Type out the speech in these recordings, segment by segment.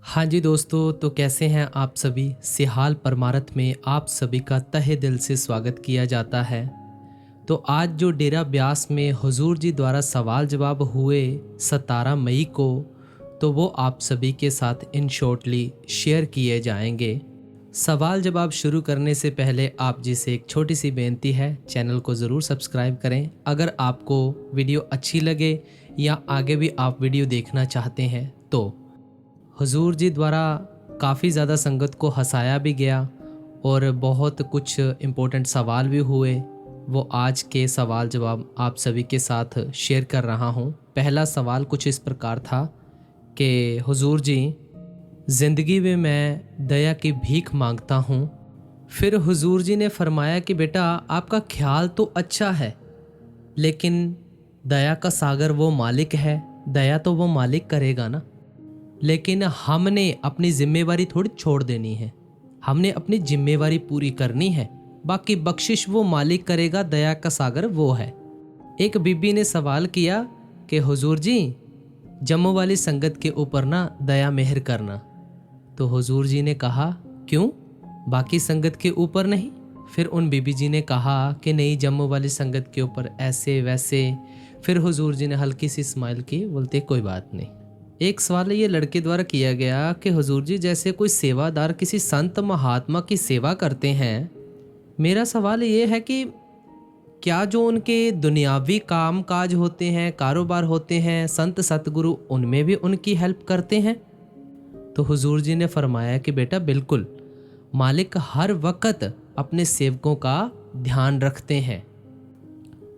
हाँ जी दोस्तों, तो कैसे हैं आप सभी। सिहाल परमारथ में आप सभी का तहे दिल से स्वागत किया जाता है। तो आज जो डेरा ब्यास में हुजूर जी द्वारा सवाल जवाब हुए 17 मई को, तो वो आप सभी के साथ इन शॉर्टली शेयर किए जाएंगे। सवाल जवाब शुरू करने से पहले आप जी से एक छोटी सी बेनती है, चैनल को ज़रूर सब्सक्राइब करें। अगर आपको वीडियो अच्छी लगे या आगे भी आप वीडियो देखना चाहते हैं तो हुजूर जी द्वारा काफ़ी ज़्यादा संगत को हंसाया भी गया और बहुत कुछ इम्पोर्टेंट सवाल भी हुए। वो आज के सवाल जवाब आप सभी के साथ शेयर कर रहा हूँ। पहला सवाल कुछ इस प्रकार था कि हुजूर जी, ज़िंदगी में मैं दया की भीख मांगता हूँ। फिर हुजूर जी ने फरमाया कि बेटा, आपका ख्याल तो अच्छा है, लेकिन दया का सागर वो मालिक है, दया तो वो मालिक करेगा ना। लेकिन हमने अपनी जिम्मेवारी थोड़ी छोड़ देनी है, हमने अपनी जिम्मेवारी पूरी करनी है, बाकी बख्शिश वो मालिक करेगा, दया का सागर वो है। एक बीबी ने सवाल किया कि हुजूर जी, जम्मू वाली संगत के ऊपर ना दया मेहर करना। तो हुजूर जी ने कहा, क्यों, बाकी संगत के ऊपर नहीं? फिर उन बीबी जी ने कहा कि नहीं, जम्मू वाली संगत के ऊपर ऐसे वैसे। फिर हुजूर जी ने हल्की सी स्माइल की, बोलते कोई बात नहीं। एक सवाल ये लड़के द्वारा किया गया कि हुजूर जी, जैसे कोई सेवादार किसी संत महात्मा की सेवा करते हैं, मेरा सवाल ये है कि क्या जो उनके दुनियावी काम काज होते हैं, कारोबार होते हैं, संत सतगुरु उनमें भी उनकी हेल्प करते हैं? तो हुजूर जी ने फरमाया कि बेटा बिल्कुल, मालिक हर वक्त अपने सेवकों का ध्यान रखते हैं।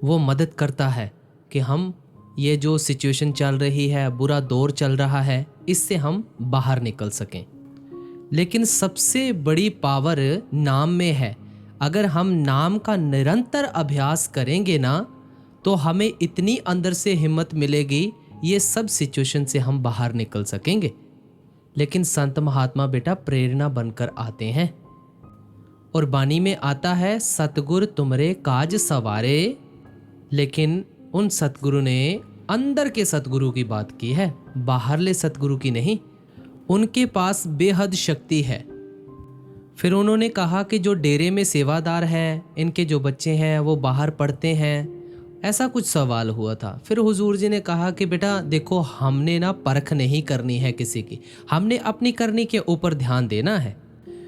वो मदद करता है कि हम ये जो सिचुएशन चल रही है, बुरा दौर चल रहा है, इससे हम बाहर निकल सकें। लेकिन सबसे बड़ी पावर नाम में है। अगर हम नाम का निरंतर अभ्यास करेंगे ना, तो हमें इतनी अंदर से हिम्मत मिलेगी, ये सब सिचुएशन से हम बाहर निकल सकेंगे। लेकिन संत महात्मा बेटा प्रेरणा बनकर आते हैं, और बानी में आता है, सतगुर तुमरे काज सवारे। लेकिन उन सतगुरु ने अंदर के सतगुरु की बात की है, बाहरले सतगुरु की नहीं। उनके पास बेहद शक्ति है। फिर उन्होंने कहा कि जो डेरे में सेवादार हैं, इनके जो बच्चे हैं वो बाहर पढ़ते हैं, ऐसा कुछ सवाल हुआ था। फिर हुजूर जी ने कहा कि बेटा देखो, हमने ना परख नहीं करनी है किसी की, हमने अपनी करनी के ऊपर ध्यान देना है।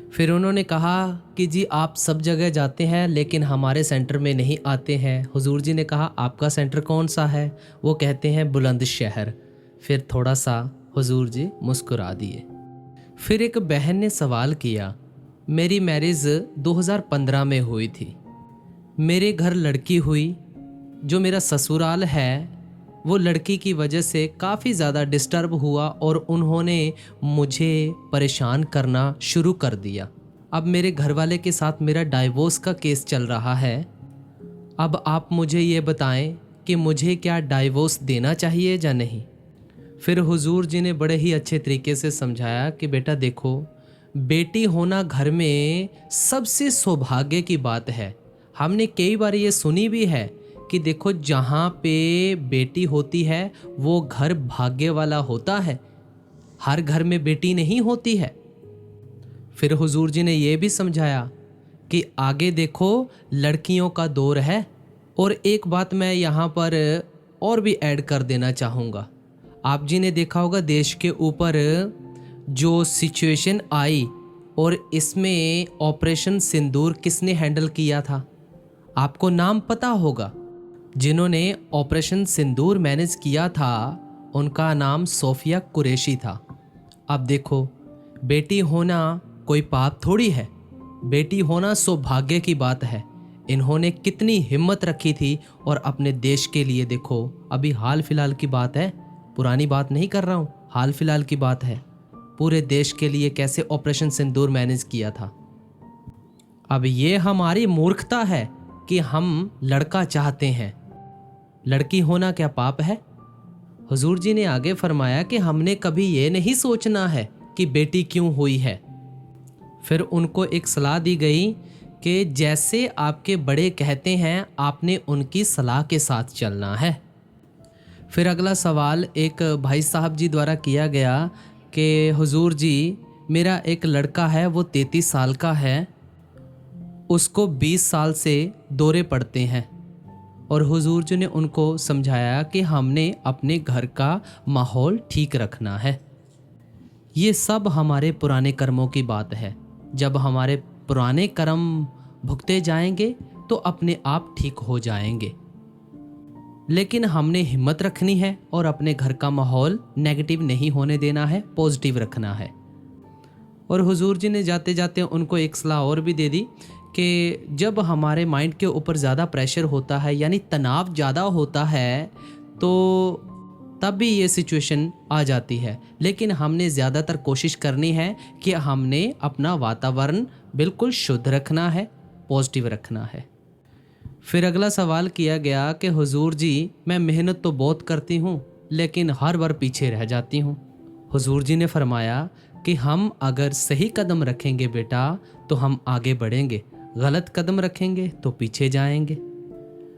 फिर उन्होंने कहा कि जी, आप सब जगह जाते हैं लेकिन हमारे सेंटर में नहीं आते हैं। हुजूर जी ने कहा, आपका सेंटर कौन सा है? वो कहते हैं बुलंदशहर। फिर थोड़ा सा हुजूर जी मुस्कुरा दिए। फिर एक बहन ने सवाल किया, मेरी मैरिज 2015 में हुई थी, मेरे घर लड़की हुई, जो मेरा ससुराल है वो लड़की की वजह से काफ़ी ज़्यादा डिस्टर्ब हुआ और उन्होंने मुझे परेशान करना शुरू कर दिया। अब मेरे घर वाले के साथ मेरा डाइवोर्स का केस चल रहा है। अब आप मुझे ये बताएं कि मुझे क्या डाइवोर्स देना चाहिए या नहीं। फिर हुजूर जी ने बड़े ही अच्छे तरीके से समझाया कि बेटा देखो, बेटी होना घर में सबसे सौभाग्य की बात है। हमने कई बार ये सुनी भी है कि देखो, जहाँ पे बेटी होती है वो घर भाग्य वाला होता है, हर घर में बेटी नहीं होती है। फिर हुजूर जी ने ये भी समझाया कि आगे देखो, लड़कियों का दौर है। और एक बात मैं यहाँ पर और भी ऐड कर देना चाहूँगा। आप जी ने देखा होगा देश के ऊपर जो सिचुएशन आई, और इसमें ऑपरेशन सिंदूर किसने हैंडल किया था? आपको नाम पता होगा। जिन्होंने ऑपरेशन सिंदूर मैनेज किया था उनका नाम सोफिया कुरैशी था। अब देखो, बेटी होना कोई पाप थोड़ी है, बेटी होना सौभाग्य की बात है। इन्होंने कितनी हिम्मत रखी थी और अपने देश के लिए देखो, अभी हाल फिलहाल की बात है, पुरानी बात नहीं कर रहा हूँ, हाल फिलहाल की बात है, पूरे देश के लिए कैसे ऑपरेशन सिंदूर मैनेज किया था। अब ये हमारी मूर्खता है कि हम लड़का चाहते हैं, लड़की होना क्या पाप है? हुजूर जी ने आगे फरमाया कि हमने कभी ये नहीं सोचना है कि बेटी क्यों हुई है। फिर उनको एक सलाह दी गई कि जैसे आपके बड़े कहते हैं, आपने उनकी सलाह के साथ चलना है। फिर अगला सवाल एक भाई साहब जी द्वारा किया गया कि हुजूर जी, मेरा एक लड़का है, वो 33 साल का है, उसको 20 साल से दौरे पड़ते हैं। और हुजूर जी ने उनको समझाया कि हमने अपने घर का माहौल ठीक रखना है। ये सब हमारे पुराने कर्मों की बात है। जब हमारे पुराने कर्म भुगते जाएंगे तो अपने आप ठीक हो जाएंगे, लेकिन हमने हिम्मत रखनी है और अपने घर का माहौल नेगेटिव नहीं होने देना है, पॉजिटिव रखना है। और हुजूर जी ने जाते जाते उनको एक सलाह और भी दे दी कि जब हमारे माइंड के ऊपर ज़्यादा प्रेशर होता है, यानी तनाव ज़्यादा होता है, तो तब भी ये सिचुएशन आ जाती है, लेकिन हमने ज़्यादातर कोशिश करनी है कि हमने अपना वातावरण बिल्कुल शुद्ध रखना है, पॉजिटिव रखना है। फिर अगला सवाल किया गया कि हुजूर जी, मैं मेहनत तो बहुत करती हूँ लेकिन हर बार पीछे रह जाती हूँ। हुजूर जी ने फरमाया कि हम अगर सही कदम रखेंगे बेटा तो हम आगे बढ़ेंगे, गलत कदम रखेंगे तो पीछे जाएंगे।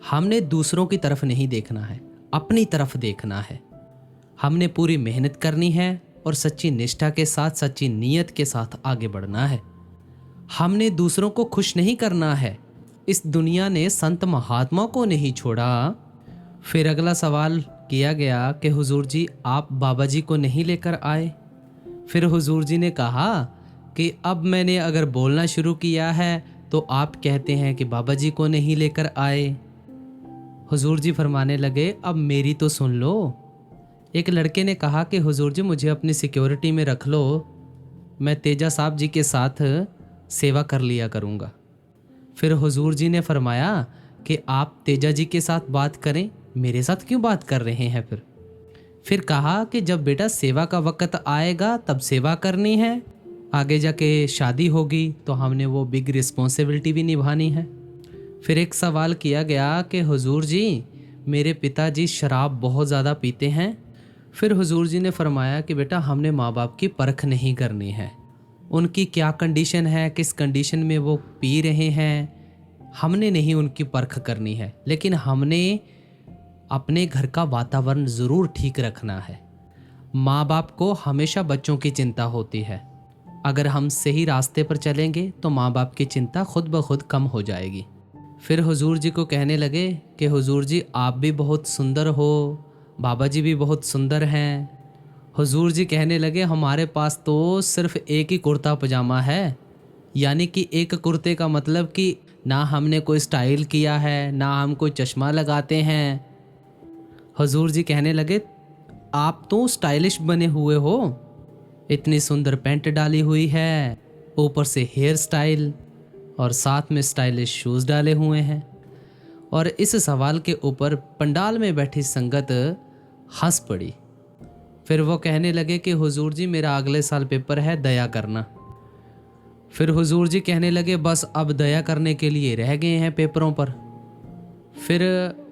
हमने दूसरों की तरफ नहीं देखना है, अपनी तरफ देखना है। हमने पूरी मेहनत करनी है और सच्ची निष्ठा के साथ, सच्ची नीयत के साथ आगे बढ़ना है। हमने दूसरों को खुश नहीं करना है। इस दुनिया ने संत महात्मा को नहीं छोड़ा। फिर अगला सवाल किया गया कि हुजूर जी, आप बाबा जी को नहीं लेकर आए। फिर हुजूर जी ने कहा कि अब मैंने अगर बोलना शुरू किया है तो आप कहते हैं कि बाबा जी को नहीं लेकर आए। हुजूर जी फरमाने लगे, अब मेरी तो सुन लो। एक लड़के ने कहा कि हुजूर जी, मुझे अपनी सिक्योरिटी में रख लो, मैं तेजा साहब जी के साथ सेवा कर लिया करूँगा। फिर हुजूर जी ने फरमाया कि आप तेजा जी के साथ बात करें, मेरे साथ क्यों बात कर रहे हैं। फिर कहा कि जब बेटा सेवा का वक्त आएगा तब सेवा करनी है, आगे जाके शादी होगी तो हमने वो बिग रिस्पॉन्सिबिलिटी भी निभानी है। फिर एक सवाल किया गया कि हुजूर जी, मेरे पिताजी शराब बहुत ज़्यादा पीते हैं। फिर हुजूर जी ने फरमाया कि बेटा, हमने माँ बाप की परख नहीं करनी है, उनकी क्या कंडीशन है, किस कंडीशन में वो पी रहे हैं, हमने नहीं उनकी परख करनी है, लेकिन हमने अपने घर का वातावरण ज़रूर ठीक रखना है। माँ बाप को हमेशा बच्चों की चिंता होती है। अगर हम सही रास्ते पर चलेंगे तो माँ बाप की चिंता खुद ब खुद कम हो जाएगी। फिर हुजूर जी को कहने लगे कि हुजूर जी, आप भी बहुत सुंदर हो, बाबा जी भी बहुत सुंदर हैं। हुजूर जी कहने लगे, हमारे पास तो सिर्फ एक ही कुर्ता पजामा है, यानी कि एक कुर्ते का मतलब कि ना हमने कोई स्टाइल किया है, ना हम कोई चश्मा लगाते हैं। हुजूर जी कहने लगे, आप तो स्टाइलिश बने हुए हो, इतनी सुंदर पैंट डाली हुई है, ऊपर से हेयर स्टाइल और साथ में स्टाइलिश शूज़ डाले हुए हैं। और इस सवाल के ऊपर पंडाल में बैठी संगत हंस पड़ी। फिर वो कहने लगे कि हुजूर जी, मेरा अगले साल पेपर है, दया करना। फिर हुजूर जी कहने लगे, बस अब दया करने के लिए रह गए हैं पेपरों पर। फिर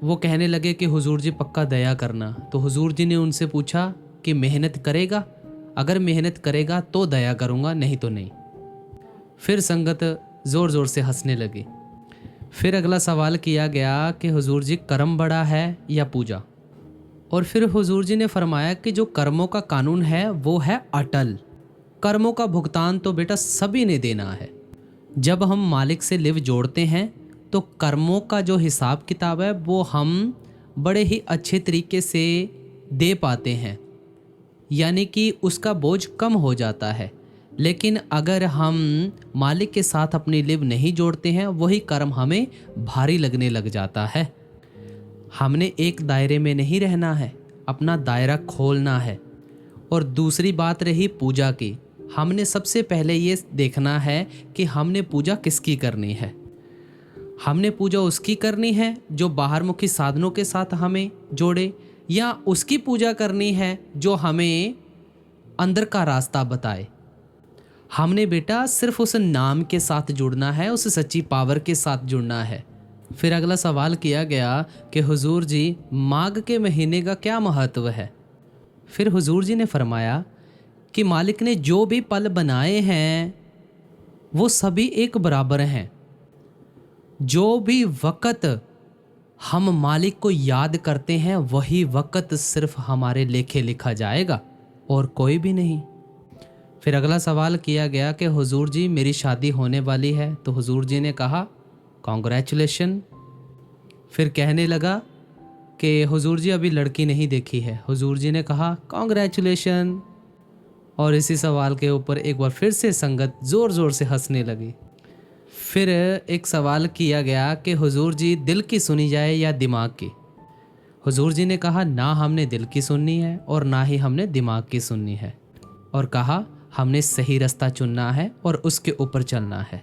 वो कहने लगे कि हुजूर जी, पक्का दया करना। तो हुजूर जी ने उनसे पूछा कि मेहनत करेगा, अगर मेहनत करेगा तो दया करूँगा, नहीं तो नहीं। फिर संगत ज़ोर ज़ोर से हंसने लगी। फिर अगला सवाल किया गया कि हुजूर जी, कर्म बड़ा है या पूजा। और फिर हुजूर जी ने फरमाया कि जो कर्मों का कानून है वो है अटल। कर्मों का भुगतान तो बेटा सभी ने देना है। जब हम मालिक से लिव जोड़ते हैं तो कर्मों का जो हिसाब किताब है वो हम बड़े ही अच्छे तरीके से दे पाते हैं, यानी कि उसका बोझ कम हो जाता है। लेकिन अगर हम मालिक के साथ अपनी लिव नहीं जोड़ते हैं, वही कर्म हमें भारी लगने लग जाता है। हमने एक दायरे में नहीं रहना है, अपना दायरा खोलना है। और दूसरी बात रही पूजा की, हमने सबसे पहले ये देखना है कि हमने पूजा किसकी करनी है। हमने पूजा उसकी करनी है जो बाहरमुखी साधनों के साथ हमें जोड़े, या उसकी पूजा करनी है जो हमें अंदर का रास्ता बताए। हमने बेटा सिर्फ उस नाम के साथ जुड़ना है, उस सच्ची पावर के साथ जुड़ना है। फिर अगला सवाल किया गया कि हुजूर जी, माघ के महीने का क्या महत्व है। फिर हुजूर जी ने फरमाया कि मालिक ने जो भी पल बनाए हैं वो सभी एक बराबर हैं। जो भी वक़्त हम मालिक को याद करते हैं वही वक़्त सिर्फ हमारे लेखे लिखा जाएगा और कोई भी नहीं। फिर अगला सवाल किया गया कि हुजूर जी मेरी शादी होने वाली है। तो हुजूर जी ने कहा कॉन्ग्रेचुलेशन। फिर कहने लगा कि हुजूर जी अभी लड़की नहीं देखी है। हुजूर जी ने कहा कॉन्ग्रेचुलेशन। और इसी सवाल के ऊपर एक बार फिर से संगत ज़ोर ज़ोर से हंसने लगी। फिर एक सवाल किया गया कि हुजूर जी दिल की सुनी जाए या दिमाग की। हुजूर जी ने कहा ना हमने दिल की सुननी है और ना ही हमने दिमाग की सुननी है, और कहा हमने सही रास्ता चुनना है और उसके ऊपर चलना है।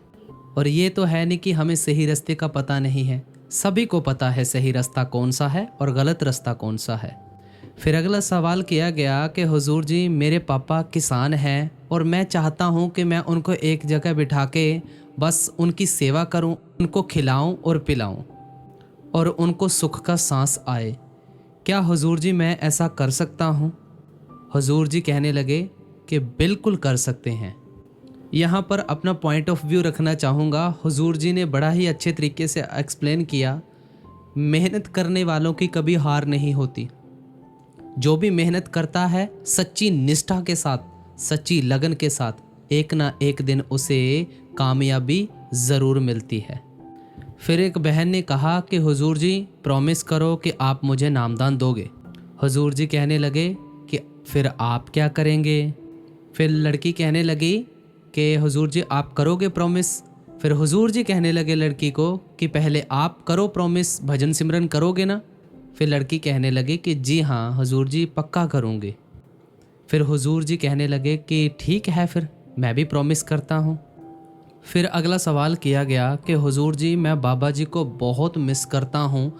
और ये तो है नहीं कि हमें सही रास्ते का पता नहीं है, सभी को पता है सही रास्ता कौन सा है और गलत रास्ता कौन सा है। फिर अगला सवाल किया गया कि हुजूर जी मेरे पापा किसान हैं और मैं चाहता हूँ कि मैं उनको एक जगह बिठा के बस उनकी सेवा करूँ, उनको खिलाऊँ और पिलाऊँ और उनको सुख का सांस आए। क्या हुजूर जी मैं ऐसा कर सकता हूँ? हुजूर जी कहने लगे कि बिल्कुल कर सकते हैं। यहाँ पर अपना पॉइंट ऑफ व्यू रखना चाहूँगा। हुजूर जी ने बड़ा ही अच्छे तरीके से एक्सप्लेन किया, मेहनत करने वालों की कभी हार नहीं होती। जो भी मेहनत करता है सच्ची निष्ठा के साथ, सच्ची लगन के साथ, एक ना एक दिन उसे कामयाबी ज़रूर मिलती है। फिर एक बहन ने कहा कि हुजूर जी प्रॉमिस करो कि आप मुझे नामदान दोगे। हुजूर जी कहने लगे कि फिर आप क्या करेंगे? फिर लड़की कहने लगी कि हुजूर जी आप करोगे प्रॉमिस? फिर हुजूर जी कहने लगे लड़की को कि पहले आप करो प्रॉमिस, भजन सिमरन करोगे ना? फिर लड़की कहने लगी कि जी हाँ हुजूर जी पक्का करूँगी। फिर हुजूर जी कहने लगे कि ठीक है फिर मैं भी प्रॉमिस करता हूँ। फिर अगला सवाल किया गया कि हुजूर जी मैं बाबा जी को बहुत मिस करता हूँ,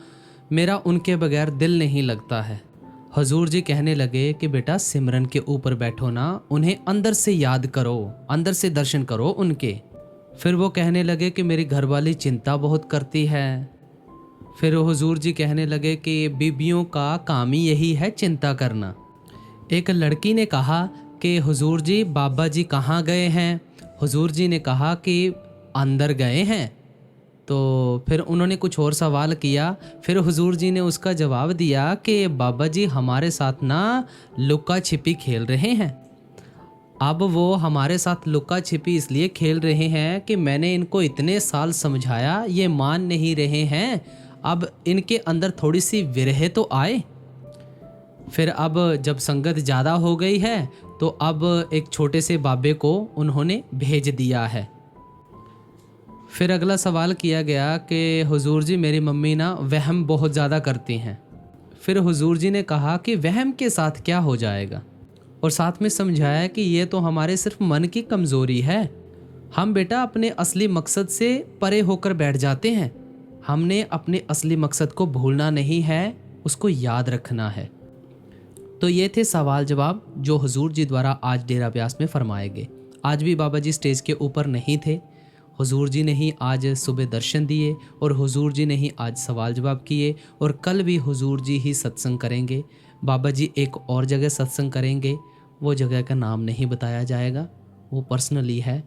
मेरा उनके बगैर दिल नहीं लगता है। हुजूर जी कहने लगे कि बेटा सिमरन के ऊपर बैठो ना, उन्हें अंदर से याद करो, अंदर से दर्शन करो उनके। फिर वो कहने लगे कि मेरी घरवाली चिंता बहुत करती है। फिर हुजूर जी कहने लगे कि बीबियों का काम ही यही है चिंता करना। एक लड़की ने कहा कि हुजूर जी बाबा जी कहाँ गए हैं? हुजूर जी ने कहा कि अंदर गए हैं। तो फिर उन्होंने कुछ और सवाल किया। फिर हुजूर जी ने उसका जवाब दिया कि बाबा जी हमारे साथ ना लुका छिपी खेल रहे हैं। अब वो हमारे साथ लुका छिपी इसलिए खेल रहे हैं कि मैंने इनको इतने साल समझाया, ये मान नहीं रहे हैं। अब इनके अंदर थोड़ी सी विरह तो आए। फिर अब जब संगत ज़्यादा हो गई है तो अब एक छोटे से बाबे को उन्होंने भेज दिया है। फिर अगला सवाल किया गया कि हुजूर जी मेरी मम्मी ना वहम बहुत ज़्यादा करती हैं। फिर हुजूर जी ने कहा कि वहम के साथ क्या हो जाएगा, और साथ में समझाया कि ये तो हमारे सिर्फ मन की कमज़ोरी है। हम बेटा अपने असली मकसद से परे होकर बैठ जाते हैं। हमने अपने असली मकसद को भूलना नहीं है, उसको याद रखना है। तो ये थे सवाल जवाब जो हुजूर जी द्वारा आज डेरा ब्यास में फरमाए गए। आज भी बाबा जी स्टेज के ऊपर नहीं थे। हुजूर जी ने ही आज सुबह दर्शन दिए और हुजूर जी ने ही आज सवाल जवाब किए, और कल भी हुजूर जी ही सत्संग करेंगे। बाबा जी एक और जगह सत्संग करेंगे, वो जगह का नाम नहीं बताया जाएगा, वो पर्सनली है,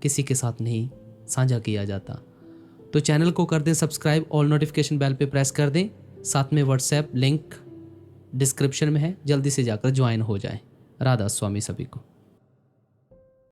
किसी के साथ नहीं साझा किया जाता। तो चैनल को कर दें सब्सक्राइब, ऑल नोटिफिकेशन बेल पे प्रेस कर दें। साथ में व्हाट्सएप लिंक डिस्क्रिप्शन में है, जल्दी से जाकर ज्वाइन हो जाएं। राधा स्वामी सभी को।